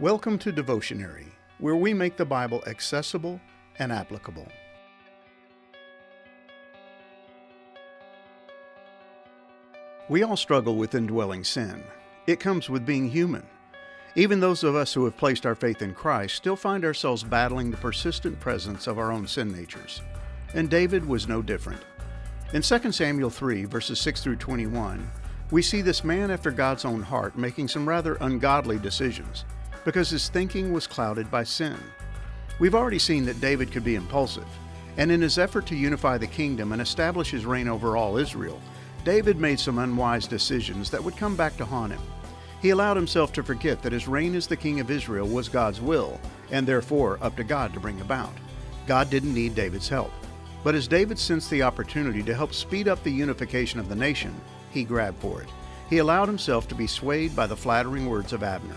Welcome to Devotionary, where we make the Bible accessible and applicable. We all struggle with indwelling sin. It comes with being human. Even those of us who have placed our faith in Christ still find ourselves battling the persistent presence of our own sin natures. And David was no different. In 2 Samuel 3, verses 6 through 21, we see this man after God's own heart making some rather ungodly decisions, because his thinking was clouded by sin. We've already seen that David could be impulsive, and in his effort to unify the kingdom and establish his reign over all Israel, David made some unwise decisions that would come back to haunt him. He allowed himself to forget that his reign as the king of Israel was God's will, and therefore up to God to bring about. God didn't need David's help. But as David sensed the opportunity to help speed up the unification of the nation, he grabbed for it. He allowed himself to be swayed by the flattering words of Abner.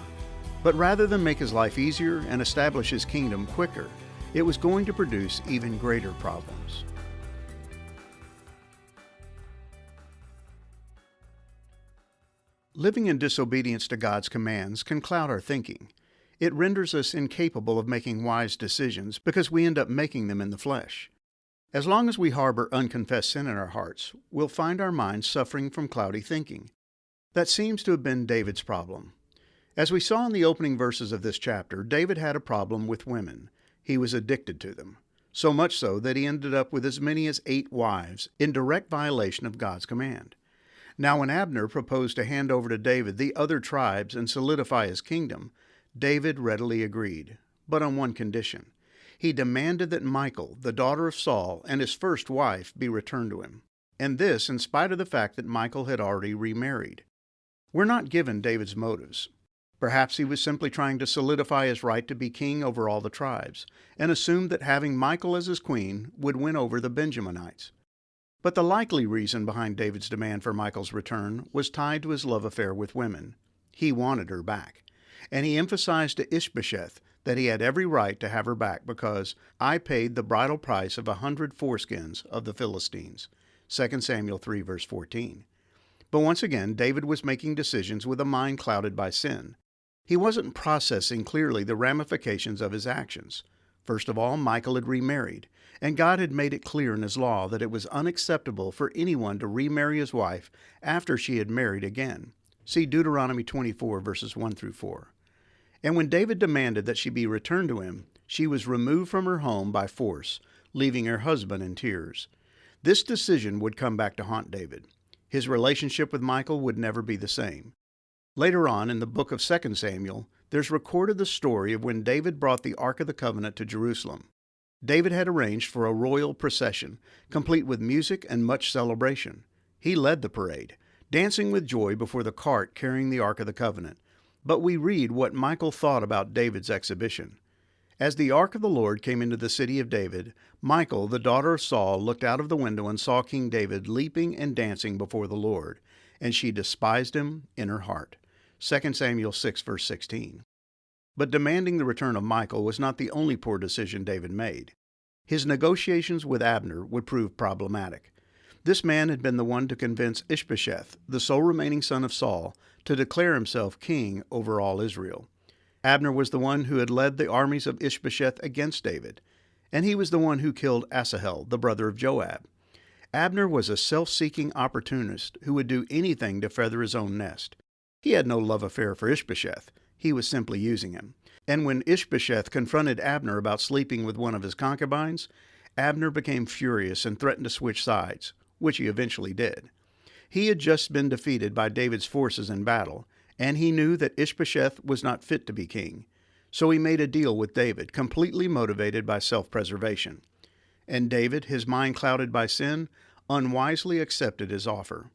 But rather than make his life easier and establish his kingdom quicker, it was going to produce even greater problems. Living in disobedience to God's commands can cloud our thinking. It renders us incapable of making wise decisions because we end up making them in the flesh. As long as we harbor unconfessed sin in our hearts, we'll find our minds suffering from cloudy thinking. That seems to have been David's problem. As we saw in the opening verses of this chapter, David had a problem with women. He was addicted to them, so much so that he ended up with as many as 8 wives in direct violation of God's command. Now, when Abner proposed to hand over to David the other tribes and solidify his kingdom, David readily agreed, but on one condition. He demanded that Michal, the daughter of Saul, and his first wife be returned to him, and this in spite of the fact that Michal had already remarried. We're not given David's motives. Perhaps he was simply trying to solidify his right to be king over all the tribes, and assumed that having Michal as his queen would win over the Benjaminites. But the likely reason behind David's demand for Michal's return was tied to his love affair with women. He wanted her back, and he emphasized to Ishbosheth that he had every right to have her back because I paid the bridal price of 100 foreskins of the Philistines. 2 Samuel 3, verse 14. But once again, David was making decisions with a mind clouded by sin. He wasn't processing clearly the ramifications of his actions. First of all, Michal had remarried, and God had made it clear in his law that it was unacceptable for anyone to remarry his wife after she had married again. See Deuteronomy 24, verses 1 through 4. And when David demanded that she be returned to him, she was removed from her home by force, leaving her husband in tears. This decision would come back to haunt David. His relationship with Michal would never be the same. Later on in the book of 2 Samuel, there's recorded the story of when David brought the Ark of the Covenant to Jerusalem. David had arranged for a royal procession, complete with music and much celebration. He led the parade, dancing with joy before the cart carrying the Ark of the Covenant. But we read what Michal thought about David's exhibition. As the Ark of the Lord came into the city of David, Michal, the daughter of Saul, looked out of the window and saw King David leaping and dancing before the Lord, and she despised him in her heart. 2 Samuel 6, verse 16. But demanding the return of Michal was not the only poor decision David made. His negotiations with Abner would prove problematic. This man had been the one to convince Ishbosheth, the sole remaining son of Saul, to declare himself king over all Israel. Abner was the one who had led the armies of Ishbosheth against David, and he was the one who killed Asahel, the brother of Joab. Abner was a self-seeking opportunist who would do anything to feather his own nest. He had no love affair for Ishbosheth. He was simply using him. And when Ishbosheth confronted Abner about sleeping with one of his concubines, Abner became furious and threatened to switch sides, which he eventually did. He had just been defeated by David's forces in battle, and he knew that Ishbosheth was not fit to be king. So he made a deal with David, completely motivated by self-preservation. And David, his mind clouded by sin, unwisely accepted his offer.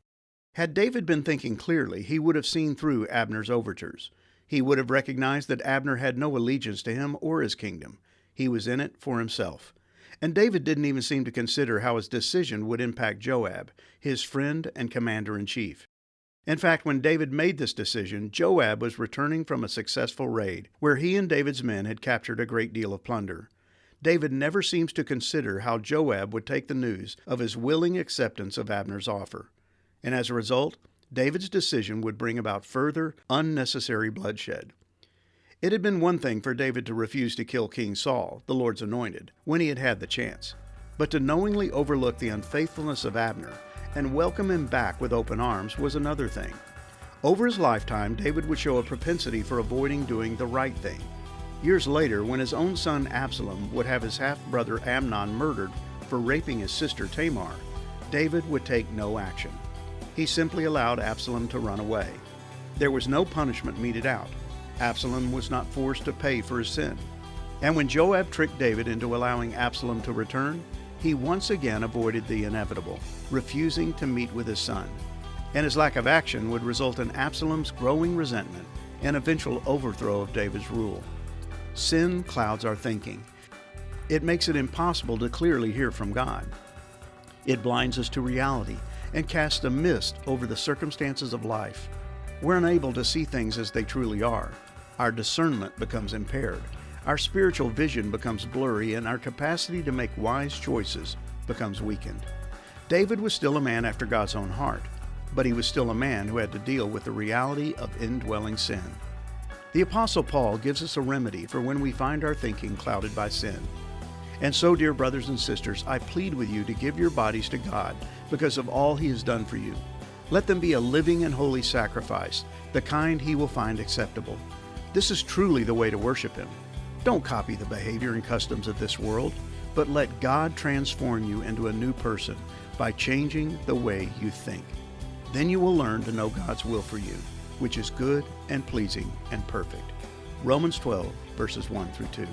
Had David been thinking clearly, he would have seen through Abner's overtures. He would have recognized that Abner had no allegiance to him or his kingdom. He was in it for himself. And David didn't even seem to consider how his decision would impact Joab, his friend and commander-in-chief. In fact, when David made this decision, Joab was returning from a successful raid, where he and David's men had captured a great deal of plunder. David never seems to consider how Joab would take the news of his willing acceptance of Abner's offer. And as a result, David's decision would bring about further unnecessary bloodshed. It had been one thing for David to refuse to kill King Saul, the Lord's anointed, when he had had the chance, but to knowingly overlook the unfaithfulness of Abner and welcome him back with open arms was another thing. Over his lifetime, David would show a propensity for avoiding doing the right thing. Years later, when his own son Absalom would have his half-brother Amnon murdered for raping his sister Tamar, David would take no action. He simply allowed Absalom to run away. There was no punishment meted out. Absalom was not forced to pay for his sin. And when Joab tricked David into allowing Absalom to return, he once again avoided the inevitable, refusing to meet with his son. And his lack of action would result in Absalom's growing resentment and eventual overthrow of David's rule. Sin clouds our thinking. It makes it impossible to clearly hear from God. It blinds us to reality and casts a mist over the circumstances of life. We're unable to see things as they truly are. Our discernment becomes impaired. Our spiritual vision becomes blurry, and our capacity to make wise choices becomes weakened. David was still a man after God's own heart, but he was still a man who had to deal with the reality of indwelling sin. The Apostle Paul gives us a remedy for when we find our thinking clouded by sin. And so, dear brothers and sisters, I plead with you to give your bodies to God because of all He has done for you. Let them be a living and holy sacrifice, the kind He will find acceptable. This is truly the way to worship Him. Don't copy the behavior and customs of this world, but let God transform you into a new person by changing the way you think. Then you will learn to know God's will for you, which is good and pleasing and perfect. Romans 12, verses 1 through 2.